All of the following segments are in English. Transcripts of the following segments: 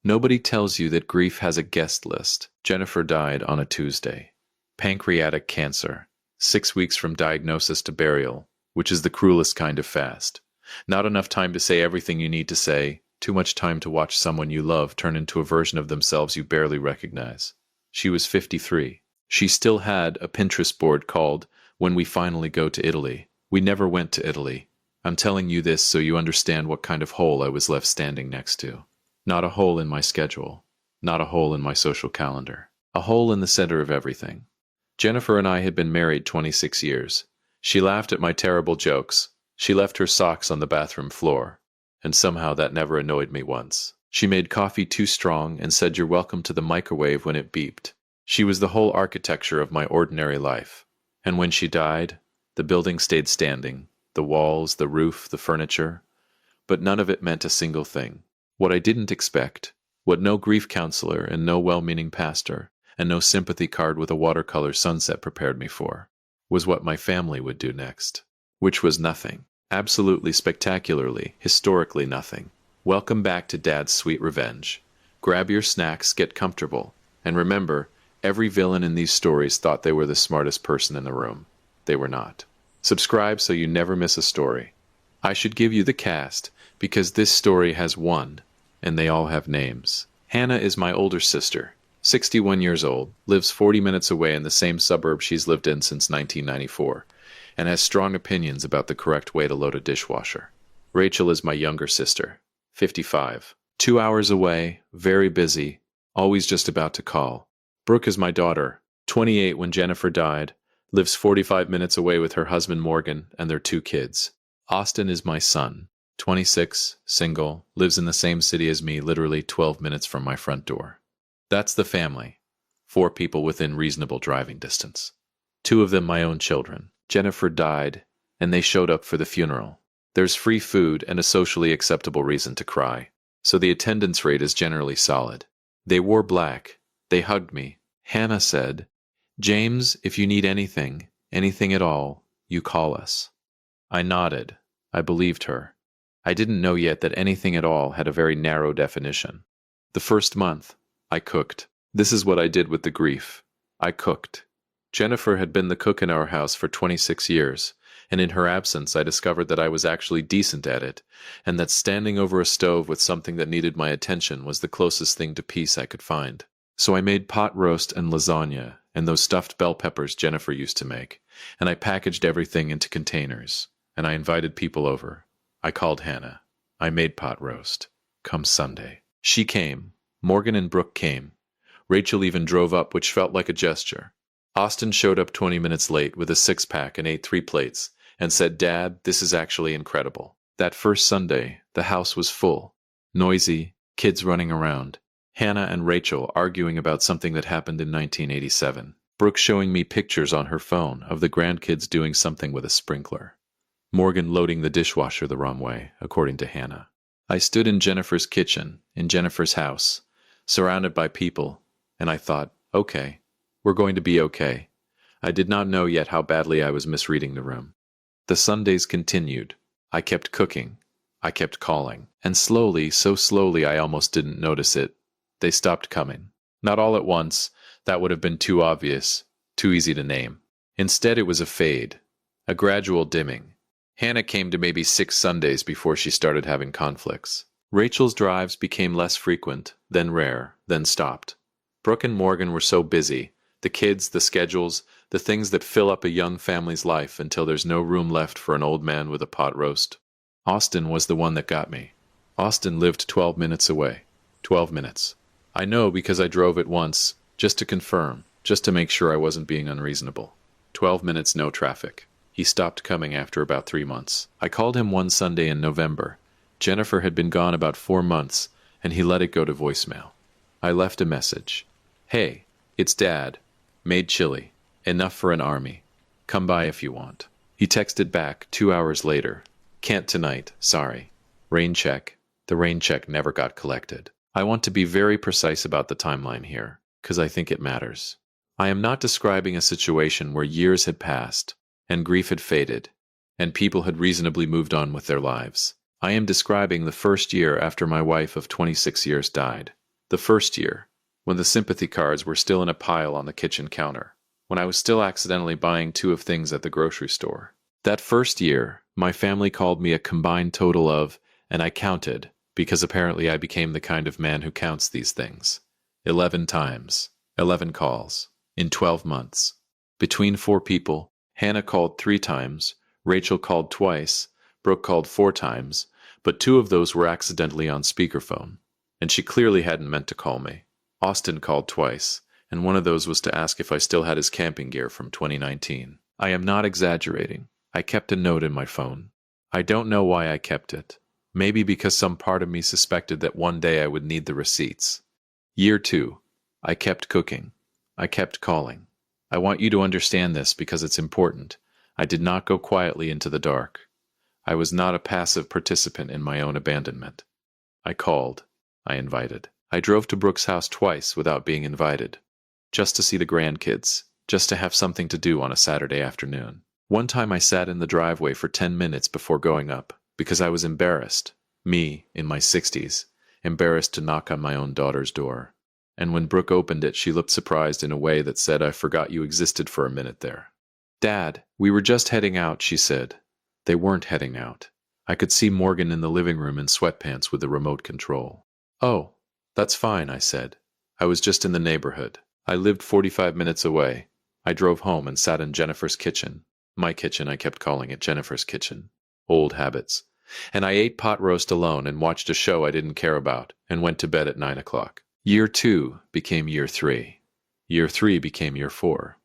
Nobody tells you that grief has a guest list. Jennifer died on a Tuesday. Pancreatic cancer. 6 weeks from diagnosis to burial, which is the cruelest kind of fast. Not enough time to say everything you need to say, too much time to watch someone you love turn into a version of themselves you barely recognize. She was 53. She still had a Pinterest board called "When We Finally Go to Italy." We never went to Italy. I'm telling you this so you understand what kind of hole I was left standing next to. Not a hole in my schedule. Not a hole in my social calendar. A hole in the center of everything. Jennifer and I had been married 26 years. She laughed at my terrible jokes. She left her socks on the bathroom floor. And somehow that never annoyed me once. She made coffee too strong and said you're welcome to the microwave when it beeped. She was the whole architecture of my ordinary life. And when she died, the building stayed standing. The walls, the roof, the furniture. But none of it meant a single thing. What I didn't expect, what no grief counselor and no well-meaning pastor and no sympathy card with a watercolor sunset prepared me for, was what my family would do next. Which was nothing. Absolutely spectacularly, historically nothing. Welcome back to Dad's sweet revenge. Grab your snacks, get comfortable, and remember, every villain in these stories thought they were the smartest person in the room. They were not. Subscribe so you never miss a story. I should give you the cast, because this story has one, and they all have names. Hannah is my older sister, 61 years old, lives 40 minutes away in the same suburb she's lived in since 1994, and has strong opinions about the correct way to load a dishwasher. Rachel is my younger sister, 55, 2 hours away, very busy, always just about to call. Brooke is my daughter, 28 when Jennifer died, lives 45 minutes away with her husband Morgan and their 2 kids. Austin is my son, 26, single, lives in the same city as me, literally 12 minutes from my front door. That's the family. 4 people within reasonable driving distance. 2 of them my own children. Jennifer died, and they showed up for the funeral. There's free food and a socially acceptable reason to cry, so the attendance rate is generally solid. They wore black. They hugged me. Hannah said, "James, if you need anything, anything at all, you call us." I nodded. I believed her. I didn't know yet that anything at all had a very narrow definition. The first month, I cooked. This is what I did with the grief. I cooked. Jennifer had been the cook in our house for 26 years, and in her absence I discovered that I was actually decent at it, and that standing over a stove with something that needed my attention was the closest thing to peace I could find. So I made pot roast and lasagna, and those stuffed bell peppers Jennifer used to make, and I packaged everything into containers, and I invited people over. I called Hannah. I made pot roast. Come Sunday. She came. Morgan and Brooke came. Rachel even drove up, which felt like a gesture. Austin showed up 20 minutes late with a 6-pack and ate 3 plates, and said, "Dad, this is actually incredible." That first Sunday, the house was full. Noisy, kids running around. Hannah and Rachel arguing about something that happened in 1987. Brooke showing me pictures on her phone of the grandkids doing something with a sprinkler. Morgan loading the dishwasher the wrong way, according to Hannah. I stood in Jennifer's kitchen, in Jennifer's house, surrounded by people, and I thought, okay, we're going to be okay. I did not know yet how badly I was misreading the room. The Sundays continued. I kept cooking. I kept calling. And slowly, so slowly I almost didn't notice it, they stopped coming. Not all at once. That would have been too obvious, too easy to name. Instead, it was a fade, a gradual dimming. Hannah came to maybe 6 Sundays before she started having conflicts. Rachel's drives became less frequent, then rare, then stopped. Brooke and Morgan were so busy. The kids, the schedules, the things that fill up a young family's life until there's no room left for an old man with a pot roast. Austin was the one that got me. Austin lived 12 minutes away. 12 minutes. I know because I drove it once, just to confirm, just to make sure I wasn't being unreasonable. 12 minutes, no traffic. He stopped coming after about 3 months. I called him one Sunday in November. Jennifer had been gone about 4 months, and he let it go to voicemail. I left a message. "Hey, it's Dad. Made chili. Enough for an army. Come by if you want." He texted back 2 hours later. "Can't tonight, sorry. Rain check." The rain check never got collected. I want to be very precise about the timeline here, because I think it matters. I am not describing a situation where years had passed, and grief had faded, and people had reasonably moved on with their lives. I am describing the first year after my wife of 26 years died. The first year, when the sympathy cards were still in a pile on the kitchen counter, when I was still accidentally buying 2 of things at the grocery store. That first year, my family called me a combined total of, and I counted, because apparently I became the kind of man who counts these things. 11 times, 11 calls, in 12 months. Between 4 people, Hannah called 3 times, Rachel called twice, Brooke called 4 times, but 2 of those were accidentally on speakerphone, and she clearly hadn't meant to call me. Austin called twice, and one of those was to ask if I still had his camping gear from 2019. I am not exaggerating. I kept a note in my phone. I don't know why I kept it. Maybe because some part of me suspected that one day I would need the receipts. Year 2. I kept cooking. I kept calling. I want you to understand this because it's important. I did not go quietly into the dark. I was not a passive participant in my own abandonment. I called. I invited. I drove to Brooke's house twice without being invited. Just to see the grandkids. Just to have something to do on a Saturday afternoon. One time I sat in the driveway for 10 minutes before going up, because I was embarrassed, me, in my 60s, embarrassed to knock on my own daughter's door. And when Brooke opened it, she looked surprised in a way that said, "I forgot you existed for a minute there." "Dad, we were just heading out," she said. They weren't heading out. I could see Morgan in the living room in sweatpants with the remote control. "Oh, that's fine," I said. I was just in the neighborhood. I lived 45 minutes away. I drove home and sat in Jennifer's kitchen. My kitchen, I kept calling it Jennifer's kitchen. Old habits. And I ate pot roast alone and watched a show I didn't care about and went to bed at 9 o'clock. Year 2 became year 3. Year 3 became year 4.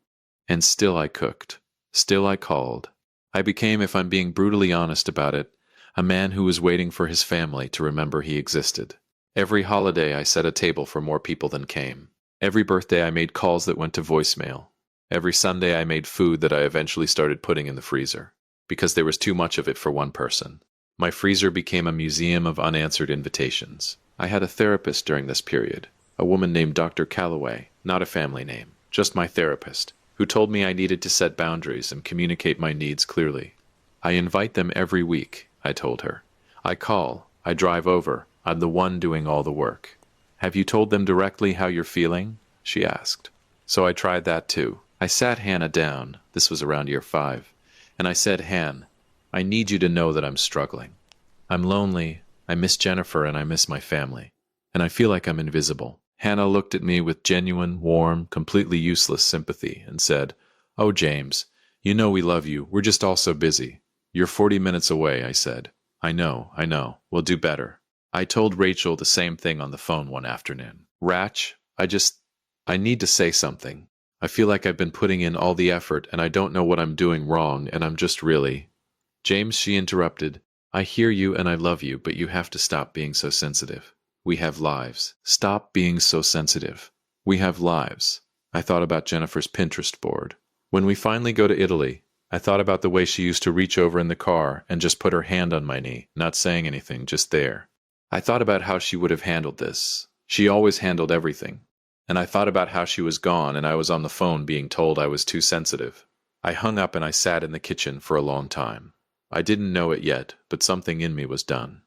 And still I cooked. Still I called. I became, if I'm being brutally honest about it, a man who was waiting for his family to remember he existed. Every holiday I set a table for more people than came. Every birthday I made calls that went to voicemail. Every Sunday I made food that I eventually started putting in the freezer, because there was too much of it for one person. My freezer became a museum of unanswered invitations. I had a therapist during this period, a woman named Dr. Calloway, not a family name, just my therapist, who told me I needed to set boundaries and communicate my needs clearly. I invite them every week, I told her. I call, I drive over, I'm the one doing all the work. Have you told them directly how you're feeling? She asked. So I tried that too. I sat Hannah down, this was around year 5, and I said, "Han, I need you to know that I'm struggling. I'm lonely, I miss Jennifer and I miss my family, and I feel like I'm invisible." Hannah looked at me with genuine, warm, completely useless sympathy and said, "Oh, James, you know we love you, we're just all so busy." "You're 40 minutes away," I said. I know, we'll do better." I told Rachel the same thing on the phone one afternoon. "Rach, I need to say something. I feel like I've been putting in all the effort and I don't know what I'm doing wrong and I'm just really—" "James," she interrupted, "I hear you and I love you, but you have to stop being so sensitive. We have lives. Stop being so sensitive. We have lives." I thought about Jennifer's Pinterest board. When we finally go to Italy, I thought about the way she used to reach over in the car and just put her hand on my knee, not saying anything, just there. I thought about how she would have handled this. She always handled everything. And I thought about how she was gone and I was on the phone being told I was too sensitive. I hung up and I sat in the kitchen for a long time. I didn't know it yet, but something in me was done.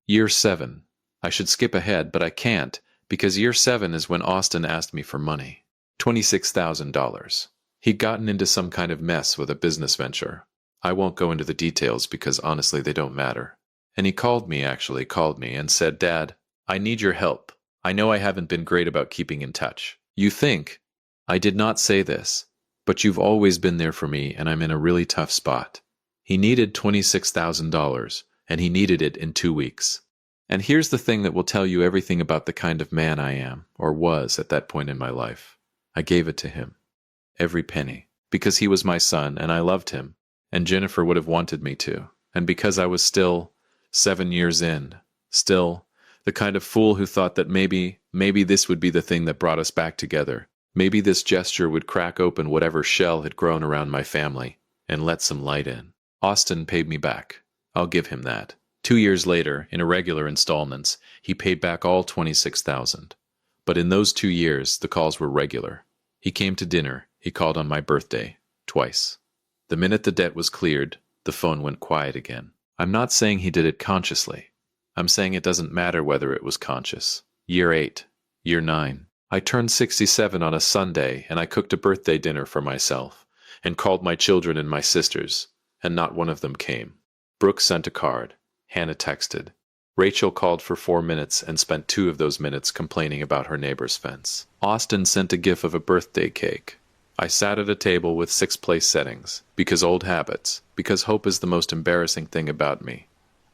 Year 7. I should skip ahead, but I can't, because year 7 is when Austin asked me for money. $26,000. He'd gotten into some kind of mess with a business venture. I won't go into the details because honestly they don't matter. And he called me and said, "Dad, I need your help. I know I haven't been great about keeping in touch. You think I did not say this, but you've always been there for me and I'm in a really tough spot." He needed $26,000 and he needed it in 2 weeks. And here's the thing that will tell you everything about the kind of man I am, or was at that point in my life. I gave it to him. Every penny. Because he was my son and I loved him, and Jennifer would have wanted me to. And because I was still 7 years in, still the kind of fool who thought that maybe this would be the thing that brought us back together. Maybe this gesture would crack open whatever shell had grown around my family and let some light in. Austin paid me back. I'll give him that. 2 years later, in irregular installments, he paid back all $26,000. But in those 2 years, the calls were regular. He came to dinner. He called on my birthday. Twice. The minute the debt was cleared, the phone went quiet again. I'm not saying he did it consciously. I'm saying it doesn't matter whether it was conscious. Year 8. Year 9. I turned 67 on a Sunday, and I cooked a birthday dinner for myself, and called my children and my sisters, and not one of them came. Brooke sent a card. Hannah texted. Rachel called for 4 minutes and spent 2 of those minutes complaining about her neighbor's fence. Austin sent a gif of a birthday cake. I sat at a table with 6 place settings, because old habits, because hope is the most embarrassing thing about me.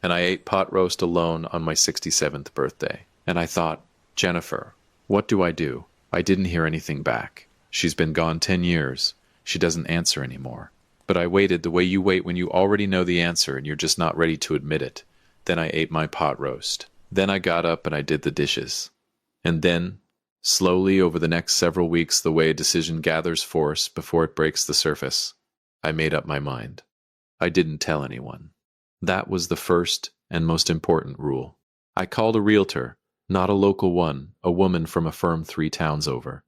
And I ate pot roast alone on my 67th birthday. And I thought, Jennifer, what do? I didn't hear anything back. She's been gone 10 years. She doesn't answer anymore. But I waited the way you wait when you already know the answer and you're just not ready to admit it. Then I ate my pot roast. Then I got up and I did the dishes. And then, slowly over the next several weeks, the way a decision gathers force before it breaks the surface, I made up my mind. I didn't tell anyone. That was the first and most important rule. I called a realtor, not a local one, a woman from a firm 3 towns over.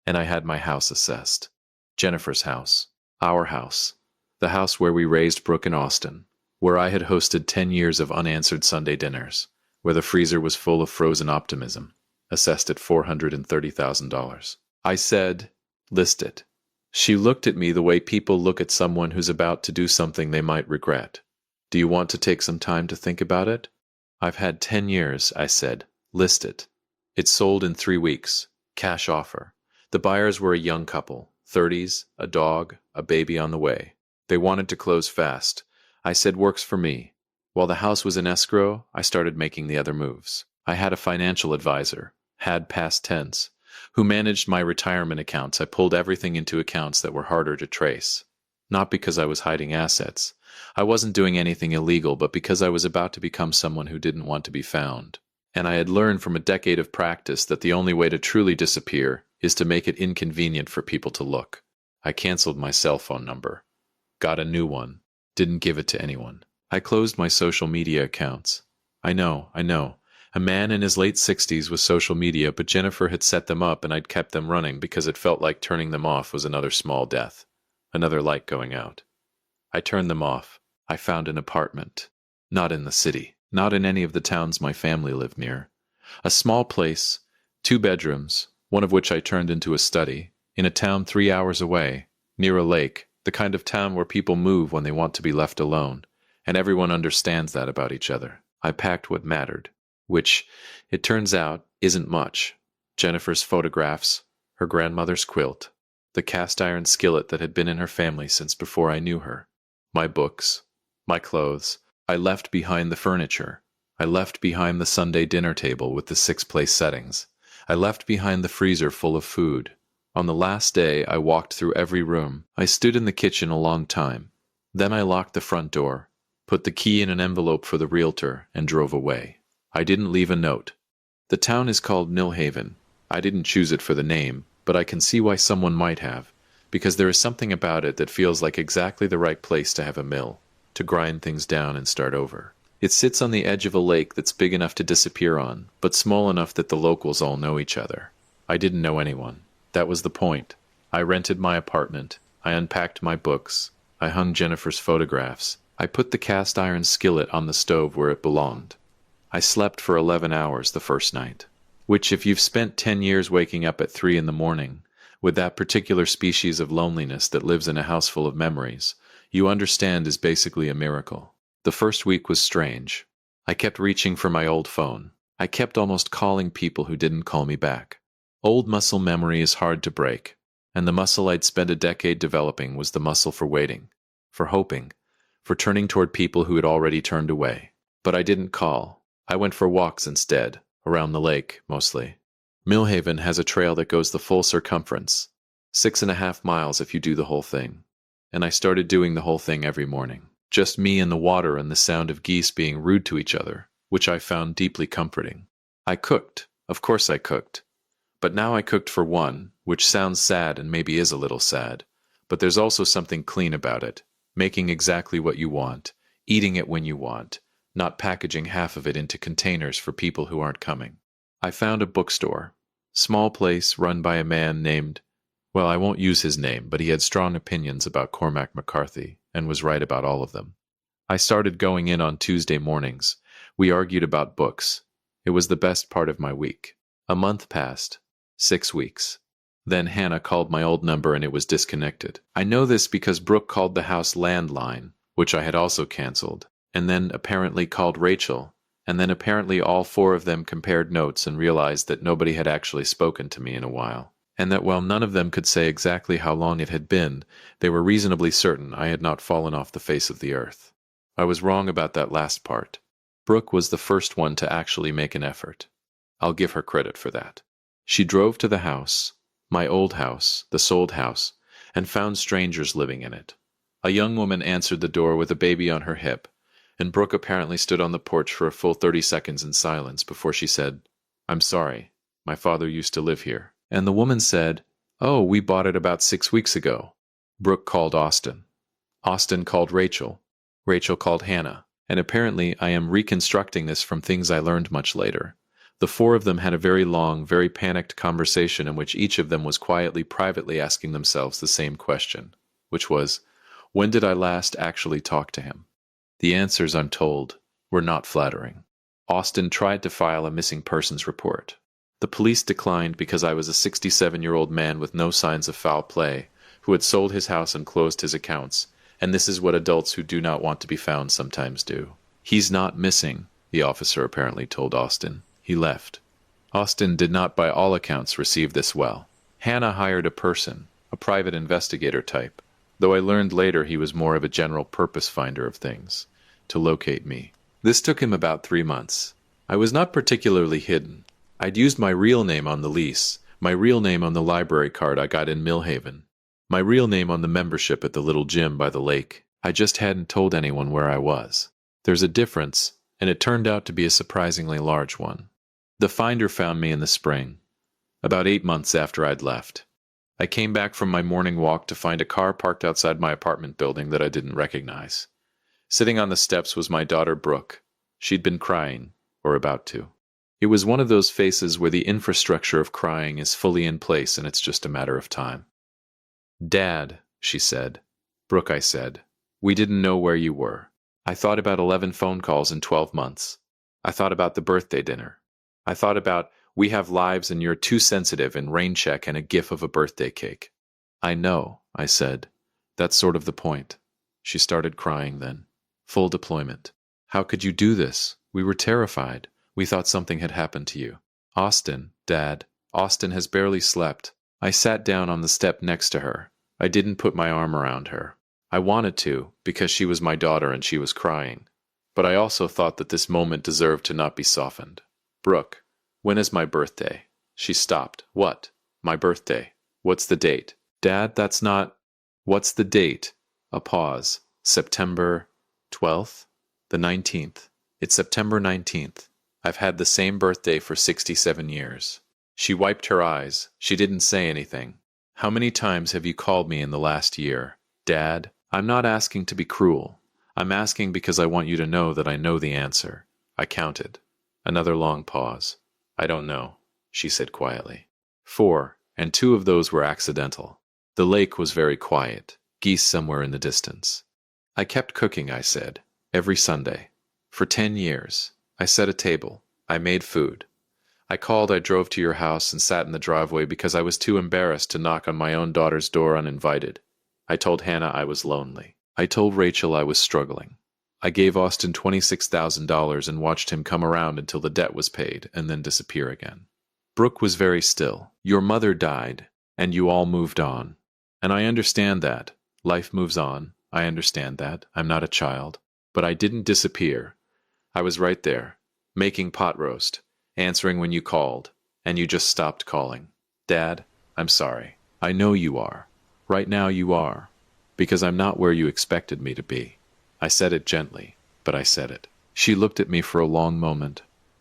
And I had my house assessed. Jennifer's house. Our house. The house where we raised Brooke and Austin. Where I had hosted 10 years of unanswered Sunday dinners, where the freezer was full of frozen optimism, assessed at $430,000. I said, list it. She looked at me the way people look at someone who's about to do something they might regret. Do you want to take some time to think about it? I've had 10 years, I said. List it. It sold in 3 weeks. Cash offer. The buyers were a young couple, 30s, a dog, a baby on the way. They wanted to close fast. I said, works for me. While the house was in escrow, I started making the other moves. I had a financial advisor, had past tense, who managed my retirement accounts. I pulled everything into accounts that were harder to trace. Not because I was hiding assets. I wasn't doing anything illegal, but because I was about to become someone who didn't want to be found. And I had learned from a decade of practice that the only way to truly disappear is to make it inconvenient for people to look. I canceled my cell phone number. Got a new one. Didn't give it to anyone. I closed my social media accounts. I know. A man in his late 60s with social media, but Jennifer had set them up and I'd kept them running because it felt like turning them off was another small death. Another light going out. I turned them off. I found an apartment. Not in the city. Not in any of the towns my family lived near. A small place, 2 bedrooms, one of which I turned into a study, in a town 3 hours away, near a lake. The kind of town where people move when they want to be left alone, and everyone understands that about each other. I packed what mattered, which, it turns out, isn't much. Jennifer's photographs, her grandmother's quilt, the cast-iron skillet that had been in her family since before I knew her, my books, my clothes. I left behind the furniture. I left behind the Sunday dinner table with the 6 place settings. I left behind the freezer full of food. On the last day, I walked through every room. I stood in the kitchen a long time. Then I locked the front door, put the key in an envelope for the realtor, and drove away. I didn't leave a note. The town is called Millhaven. I didn't choose it for the name, but I can see why someone might have, because there is something about it that feels like exactly the right place to have a mill, to grind things down and start over. It sits on the edge of a lake that's big enough to disappear on, but small enough that the locals all know each other. I didn't know anyone. That was the point. I rented my apartment. I unpacked my books. I hung Jennifer's photographs. I put the cast-iron skillet on the stove where it belonged. I slept for 11 hours the first night, which, if you've spent 10 years waking up at 3 in the morning, with that particular species of loneliness that lives in a house full of memories, you understand is basically a miracle. The first week was strange. I kept reaching for my old phone. I kept almost calling people who didn't call me back. Old muscle memory is hard to break, and the muscle I'd spent a decade developing was the muscle for waiting, for hoping, for turning toward people who had already turned away. But I didn't call. I went for walks instead, around the lake, mostly. Millhaven has a trail that goes the full circumference, 6.5 miles if you do the whole thing. And I started doing the whole thing every morning. Just me and the water and the sound of geese being rude to each other, which I found deeply comforting. I cooked. Of course I cooked. But now I cooked for one, which sounds sad and maybe is a little sad. But there's also something clean about it. Making exactly what you want. Eating it when you want. Not packaging half of it into containers for people who aren't coming. I found a bookstore. Small place run by a man named, well, I won't use his name, but he had strong opinions about Cormac McCarthy and was right about all of them. I started going in on Tuesday mornings. We argued about books. It was the best part of my week. A month passed. 6 weeks. Then Hannah called my old number and it was disconnected. I know this because Brooke called the house landline, which I had also canceled, and then apparently called Rachel, and then apparently all four of them compared notes and realized that nobody had actually spoken to me in a while, and that while none of them could say exactly how long it had been, they were reasonably certain I had not fallen off the face of the earth. I was wrong about that last part. Brooke was the first one to actually make an effort. I'll give her credit for that. She drove to the house, my old house, the sold house, and found strangers living in it. A young woman answered the door with a baby on her hip, and Brooke apparently stood on the porch for a full 30 seconds in silence before she said, "I'm sorry, my father used to live here." And the woman said, "Oh, we bought it about 6 weeks ago." Brooke called Austin. Austin called Rachel. Rachel called Hannah. And apparently I am reconstructing this from things I learned much later. The four of them had a very long, very panicked conversation in which each of them was quietly, privately asking themselves the same question, which was, when did I last actually talk to him? The answers, I'm told, were not flattering. Austin tried to file a missing persons report. The police declined because I was a 67-year-old man with no signs of foul play, who had sold his house and closed his accounts, and this is what adults who do not want to be found sometimes do. "He's not missing," the officer apparently told Austin. He left. Austin did not by all accounts receive this well. Hannah hired a person, a private investigator type, though I learned later he was more of a general purpose finder of things, to locate me. This took him about 3 months. I was not particularly hidden. I'd used my real name on the lease, my real name on the library card I got in Millhaven, my real name on the membership at the little gym by the lake. I just hadn't told anyone where I was. There's a difference, and it turned out to be a surprisingly large one. The finder found me in the spring, about 8 months after I'd left. I came back from my morning walk to find a car parked outside my apartment building that I didn't recognize. Sitting on the steps was my daughter Brooke. She'd been crying, or about to. It was one of those faces where the infrastructure of crying is fully in place and it's just a matter of time. "Dad," she said. "Brooke," I said, "we didn't know where you were. I thought about 11 phone calls in 12 months. I thought about the birthday dinner. I thought about, we have lives and you're too sensitive and rain check and a gif of a birthday cake." "I know," I said. "That's sort of the point." She started crying then. "Full deployment. How could you do this? We were terrified. We thought something had happened to you." "Austin, Dad, Austin has barely slept." I sat down on the step next to her. I didn't put my arm around her. I wanted to, because she was my daughter and she was crying. But I also thought that this moment deserved to not be softened. "Brooke, when is my birthday?" She stopped. "What? My birthday? What's the date?" "Dad, that's not—" "What's the date?" A pause. "September 12th? The 19th. It's September 19th. I've had the same birthday for 67 years. She wiped her eyes. She didn't say anything. "How many times have you called me in the last year?" "Dad, I'm not asking to be cruel. I'm asking because I want you to know that I know the answer." I counted. Another long pause. "I don't know," she said quietly. 4, and 2 of those were accidental. The lake was very quiet, geese somewhere in the distance. "I kept cooking," I said, "every Sunday. For 10 years. I set a table. I made food. I drove to your house and sat in the driveway because I was too embarrassed to knock on my own daughter's door uninvited. I told Hannah I was lonely. I told Rachel I was struggling. I gave Austin $26,000 and watched him come around until the debt was paid and then disappear again. Brooke was very still. Your mother died, and you all moved on. And I understand that. Life moves on. I understand that. I'm not a child. But I didn't disappear. I was right there, making pot roast, answering when you called, and you just stopped calling. Dad, I'm sorry. I know you are. Right now you are. Because I'm not where you expected me to be. I said it gently, but I said it. She looked at me for a long moment.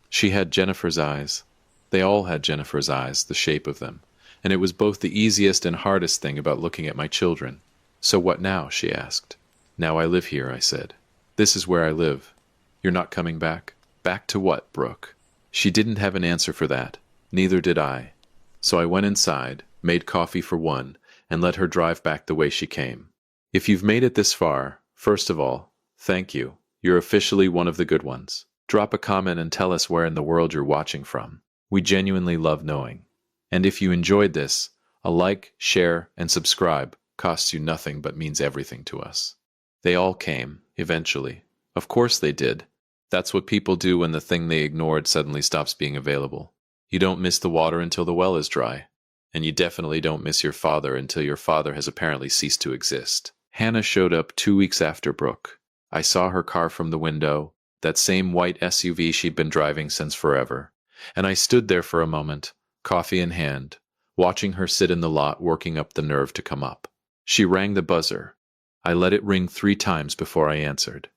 She had Jennifer's eyes. They all had Jennifer's eyes, the shape of them. And it was both the easiest and hardest thing about looking at my children. "So what now?" she asked. "Now I live here," I said. "This is where I live. You're not coming back?" "Back to what, Brooke?" She didn't have an answer for that. Neither did I. So I went inside, made coffee for one, and let her drive back the way she came. If you've made it this far, first of all, thank you. You're officially one of the good ones. Drop a comment and tell us where in the world you're watching from. We genuinely love knowing. And if you enjoyed this, a like, share, and subscribe costs you nothing but means everything to us. They all came, eventually. Of course they did. That's what people do when the thing they ignored suddenly stops being available. You don't miss the water until the well is dry. And you definitely don't miss your father until your father has apparently ceased to exist. Hannah showed up 2 weeks after Brooke. I saw her car from the window, that same white SUV she'd been driving since forever. And I stood there for a moment, coffee in hand, watching her sit in the lot working up the nerve to come up. She rang the buzzer. I let it ring 3 times before I answered.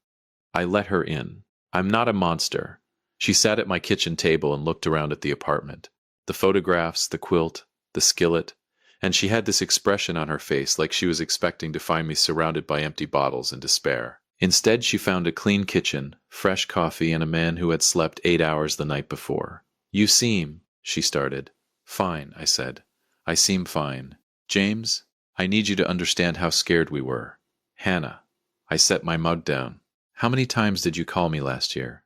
I let her in. I'm not a monster. She sat at my kitchen table and looked around at the apartment. The photographs, the quilt, the skillet, and she had this expression on her face like she was expecting to find me surrounded by empty bottles in despair. Instead, she found a clean kitchen, fresh coffee, and a man who had slept 8 hours the night before. You seem, she started. Fine, I said. I seem fine. James, I need you to understand how scared we were. Hannah, I set my mug down. How many times did you call me last year?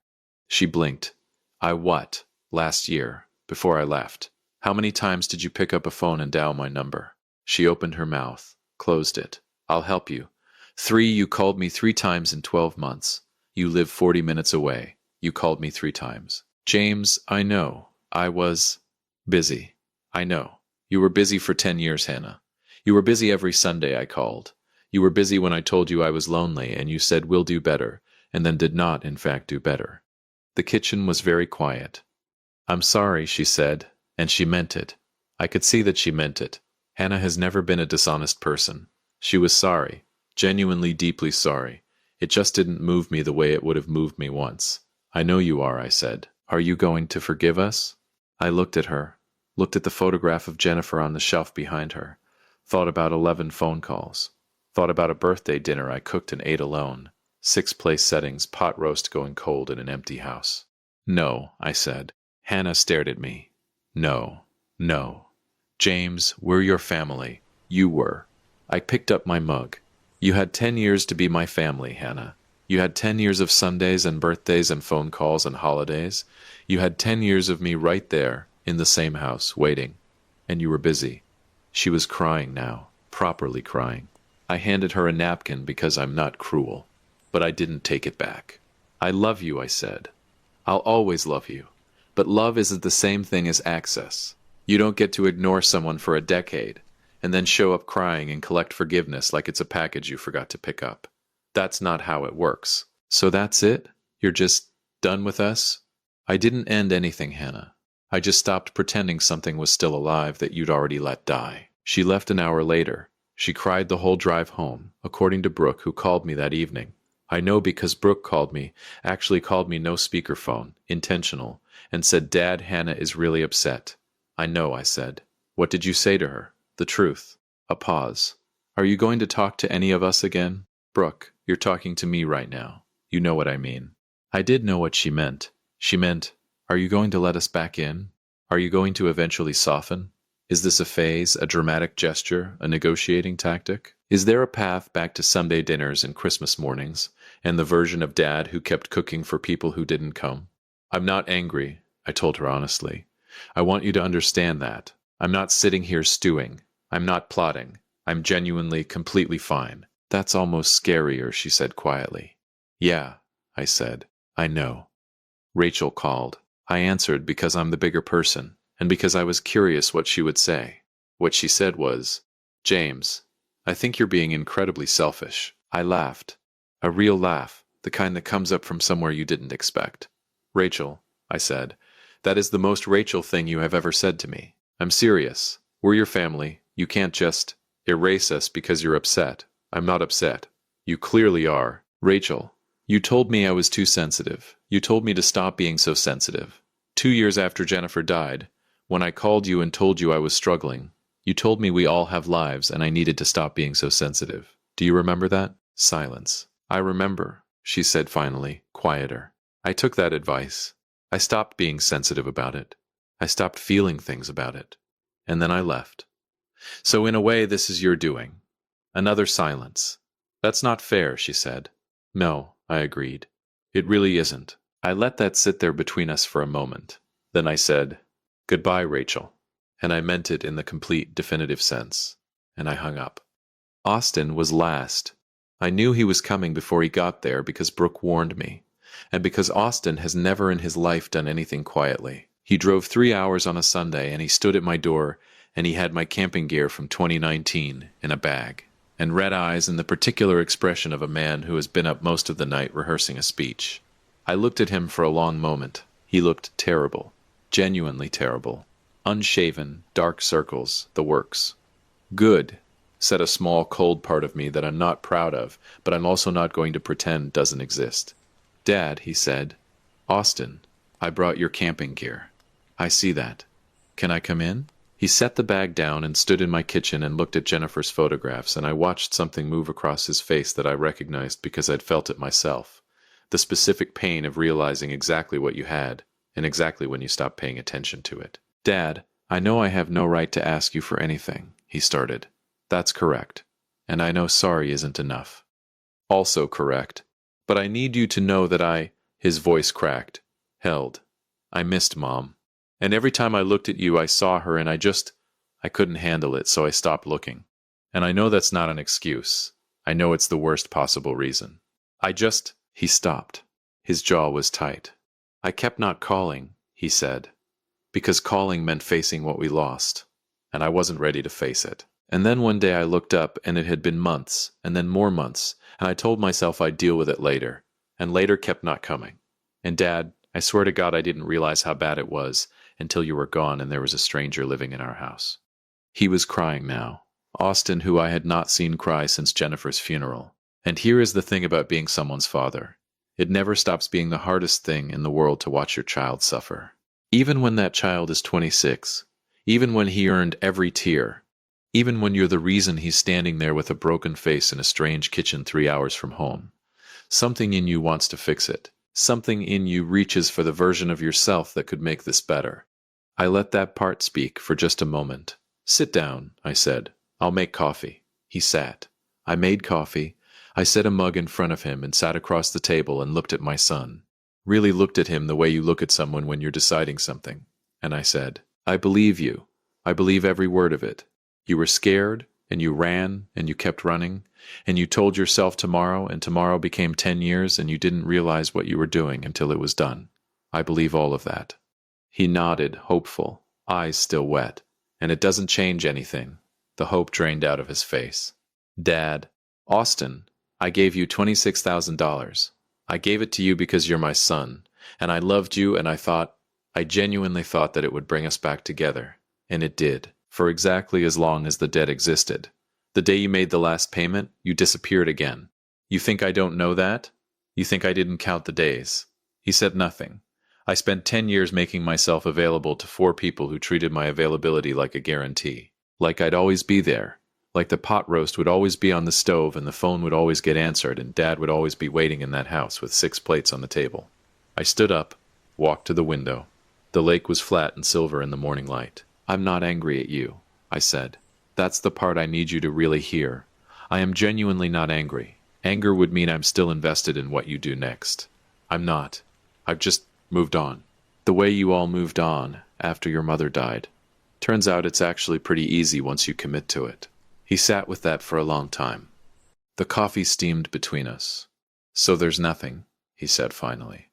She blinked. I what? Last year, before I left. How many times did you pick up a phone and dial my number? She opened her mouth, closed it. I'll help you. 3, you called me 3 times in 12 months. You live 40 minutes away. You called me 3 times. James, I know. I was busy. I know. You were busy for 10 years, Hannah. You were busy every Sunday I called. You were busy when I told you I was lonely, and you said we'll do better, and then did not, in fact, do better. The kitchen was very quiet. I'm sorry, she said, and she meant it. I could see that she meant it. Hannah has never been a dishonest person. She was sorry, genuinely deeply sorry. It just didn't move me the way it would have moved me once. I know you are, I said. Are you going to forgive us? I looked at her, looked at the photograph of Jennifer on the shelf behind her, thought about 11 phone calls, thought about a birthday dinner I cooked and ate alone, 6 place settings, pot roast going cold in an empty house. No, I said. Hannah stared at me. No, no. James, we're your family. You were. I picked up my mug. You had 10 years to be my family, Hannah. You had 10 years of Sundays and birthdays and phone calls and holidays. You had 10 years of me right there, in the same house, waiting. And you were busy. She was crying now, properly crying. I handed her a napkin because I'm not cruel. But I didn't take it back. I love you, I said. I'll always love you. But love isn't the same thing as access. You don't get to ignore someone for a decade, and then show up crying and collect forgiveness like it's a package you forgot to pick up. That's not how it works. So that's it? You're just done with us? I didn't end anything, Hannah. I just stopped pretending something was still alive that you'd already let die. She left an hour later. She cried the whole drive home, according to Brooke, who called me that evening. I know because Brooke called me, actually called me no speakerphone, intentional, and said, Dad, Hannah is really upset. I know, I said. What did you say to her? The truth. A pause. Are you going to talk to any of us again? Brooke, you're talking to me right now. You know what I mean. I did know what she meant. She meant, are you going to let us back in? Are you going to eventually soften? Is this a phase, a dramatic gesture, a negotiating tactic? Is there a path back to Sunday dinners and Christmas mornings, and the version of Dad who kept cooking for people who didn't come? I'm not angry, I told her honestly. I want you to understand that. I'm not sitting here stewing. I'm not plotting. I'm genuinely, completely fine. That's almost scarier, she said quietly. Yeah, I said. I know. Rachel called. I answered because I'm the bigger person, and because I was curious what she would say. What she said was, James, I think you're being incredibly selfish. I laughed. A real laugh, the kind that comes up from somewhere you didn't expect. Rachel, I said, that is the most Rachel thing you have ever said to me. I'm serious. We're your family. You can't just erase us because you're upset. I'm not upset. You clearly are. Rachel, you told me I was too sensitive. You told me to stop being so sensitive. 2 years after Jennifer died, when I called you and told you I was struggling, you told me we all have lives and I needed to stop being so sensitive. Do you remember that? Silence. I remember, she said finally, quieter. I took that advice. I stopped being sensitive about it. I stopped feeling things about it. And then I left. So in a way, this is your doing. Another silence. That's not fair, she said. No, I agreed. It really isn't. I let that sit there between us for a moment. Then I said, Goodbye, Rachel. And I meant it in the complete definitive sense. And I hung up. Austin was last. I knew he was coming before he got there because Brooke warned me, and because Austin has never in his life done anything quietly. He drove 3 hours on a Sunday, and he stood at my door, and he had my camping gear from 2019 in a bag, and red eyes and the particular expression of a man who has been up most of the night rehearsing a speech. I looked at him for a long moment. He looked terrible, genuinely terrible. Unshaven, dark circles, the works. Good, said a small, cold part of me that I'm not proud of, but I'm also not going to pretend doesn't exist. Dad, he said. Austin, I brought your camping gear. I see that. Can I come in? He set the bag down and stood in my kitchen and looked at Jennifer's photographs, and I watched something move across his face that I recognized because I'd felt it myself. The specific pain of realizing exactly what you had, and exactly when you stopped paying attention to it. Dad, I know I have no right to ask you for anything, he started. That's correct. And I know sorry isn't enough. Also correct. But I need you to know that his voice cracked, held. I missed Mom. And every time I looked at you, I saw her and I couldn't handle it, so I stopped looking. And I know that's not an excuse. I know it's the worst possible reason. He stopped. His jaw was tight. I kept not calling, he said, because calling meant facing what we lost, and I wasn't ready to face it. And then one day I looked up, and it had been months, and then more months, and I told myself I'd deal with it later, and later kept not coming. And Dad, I swear to God I didn't realize how bad it was until you were gone and there was a stranger living in our house. He was crying now. Austin, who I had not seen cry since Jennifer's funeral. And here is the thing about being someone's father. It never stops being the hardest thing in the world to watch your child suffer. Even when that child is 26, even when he earned every tear, even when you're the reason he's standing there with a broken face in a strange kitchen 3 hours from home, something in you wants to fix it. Something in you reaches for the version of yourself that could make this better. I let that part speak for just a moment. Sit down, I said. I'll make coffee. He sat. I made coffee. I set a mug in front of him and sat across the table and looked at my son. Really looked at him the way you look at someone when you're deciding something. And I said, I believe you. I believe every word of it. You were scared, and you ran, and you kept running, and you told yourself tomorrow, and tomorrow became 10 years, and you didn't realize what you were doing until it was done. I believe all of that. He nodded, hopeful, eyes still wet. And it doesn't change anything. The hope drained out of his face. Dad, Austin, I gave you $26,000. I gave it to you because you're my son, and I loved you, and I genuinely thought that it would bring us back together. And it did, for exactly as long as the debt existed. The day you made the last payment, you disappeared again. You think I don't know that? You think I didn't count the days? He said nothing. I spent 10 years making myself available to 4 people who treated my availability like a guarantee. Like I'd always be there. Like the pot roast would always be on the stove and the phone would always get answered and Dad would always be waiting in that house with 6 plates on the table. I stood up, walked to the window. The lake was flat and silver in the morning light. I'm not angry at you, I said. That's the part I need you to really hear. I am genuinely not angry. Anger would mean I'm still invested in what you do next. I'm not. I've just moved on. The way you all moved on after your mother died. Turns out it's actually pretty easy once you commit to it. He sat with that for a long time. The coffee steamed between us. So there's nothing, he said finally.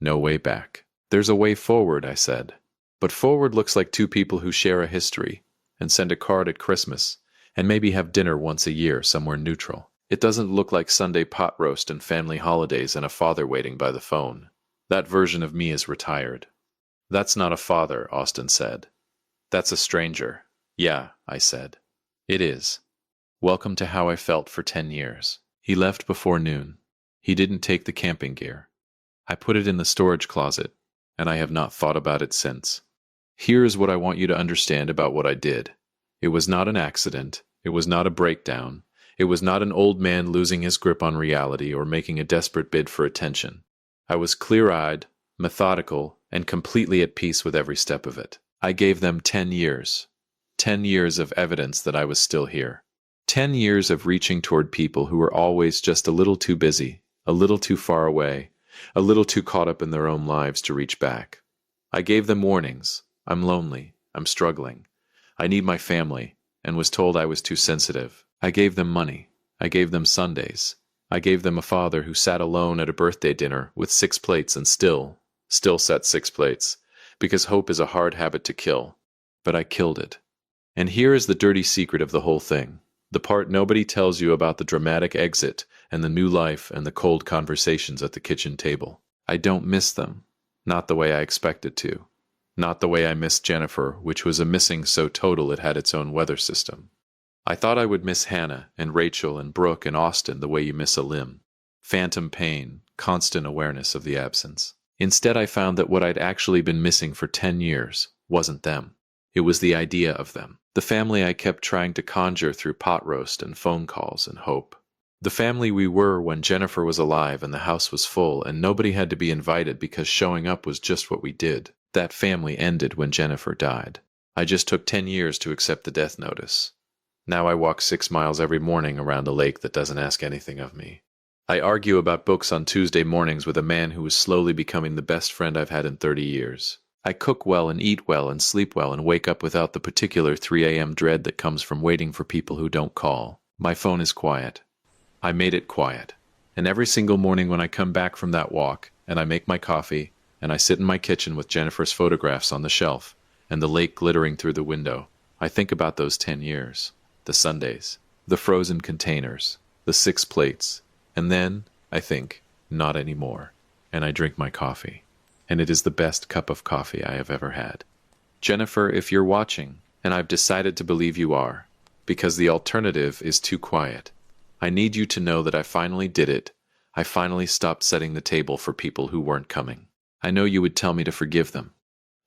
No way back. There's a way forward, I said. But forward looks like 2 people who share a history and send a card at Christmas and maybe have dinner once a year somewhere neutral. It doesn't look like Sunday pot roast and family holidays and a father waiting by the phone. That version of me is retired. That's not a father, Austin said. That's a stranger. Yeah, I said. It is. Welcome to how I felt for 10 years. He left before noon. He didn't take the camping gear. I put it in the storage closet, and I have not thought about it since. Here is what I want you to understand about what I did. It was not an accident. It was not a breakdown. It was not an old man losing his grip on reality or making a desperate bid for attention. I was clear-eyed, methodical, and completely at peace with every step of it. I gave them 10 years. 10 years of evidence that I was still here. 10 years of reaching toward people who were always just a little too busy, a little too far away, a little too caught up in their own lives to reach back. I gave them warnings. I'm lonely. I'm struggling. I need my family, and was told I was too sensitive. I gave them money. I gave them Sundays. I gave them a father who sat alone at a birthday dinner with 6 plates and still set 6 plates, because hope is a hard habit to kill. But I killed it. And here is the dirty secret of the whole thing. The part nobody tells you about the dramatic exit and the new life and the cold conversations at the kitchen table. I don't miss them. Not the way I expected to. Not the way I missed Jennifer, which was a missing so total it had its own weather system. I thought I would miss Hannah and Rachel and Brooke and Austin the way you miss a limb. Phantom pain, constant awareness of the absence. Instead, I found that what I'd actually been missing for 10 years wasn't them. It was the idea of them. The family I kept trying to conjure through pot roast and phone calls and hope. The family we were when Jennifer was alive and the house was full and nobody had to be invited because showing up was just what we did. That family ended when Jennifer died. I just took 10 years to accept the death notice. Now I walk 6 miles every morning around a lake that doesn't ask anything of me. I argue about books on Tuesday mornings with a man who is slowly becoming the best friend I've had in 30 years. I cook well and eat well and sleep well and wake up without the particular 3 a.m. dread that comes from waiting for people who don't call. My phone is quiet. I made it quiet. And every single morning when I come back from that walk, and I make my coffee, and I sit in my kitchen with Jennifer's photographs on the shelf, and the lake glittering through the window, I think about those 10 years. The Sundays, the frozen containers, the 6 plates, and then, I think, not anymore, and I drink my coffee. And it is the best cup of coffee I have ever had. Jennifer, if you're watching, and I've decided to believe you are, because the alternative is too quiet, I need you to know that I finally did it. I finally stopped setting the table for people who weren't coming. I know you would tell me to forgive them.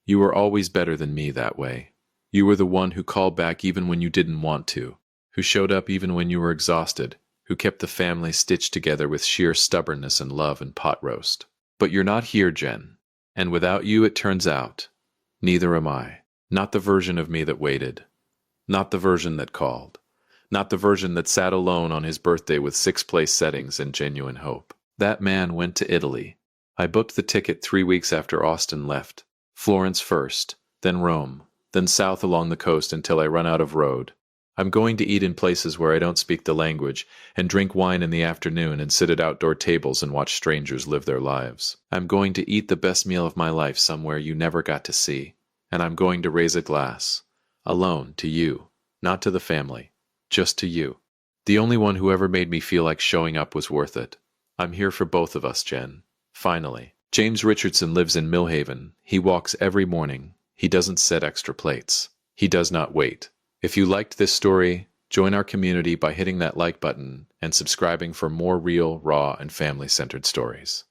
You were always better than me that way. You were the one who called back even when you didn't want to, who showed up even when you were exhausted, who kept the family stitched together with sheer stubbornness and love and pot roast. But you're not here, Jen. And without you, it turns out, neither am I. Not the version of me that waited. Not the version that called. Not the version that sat alone on his birthday with 6 place settings and genuine hope. That man went to Italy. I booked the ticket 3 weeks after Austin left. Florence first, then Rome, then south along the coast until I run out of road. I'm going to eat in places where I don't speak the language, and drink wine in the afternoon and sit at outdoor tables and watch strangers live their lives. I'm going to eat the best meal of my life somewhere you never got to see, and I'm going to raise a glass, alone, to you, not to the family, just to you. The only one who ever made me feel like showing up was worth it. I'm here for both of us, Jen. Finally. James Richardson lives in Millhaven. He walks every morning. He doesn't set extra plates. He does not wait. If you liked this story, join our community by hitting that like button and subscribing for more real, raw, and family-centered stories.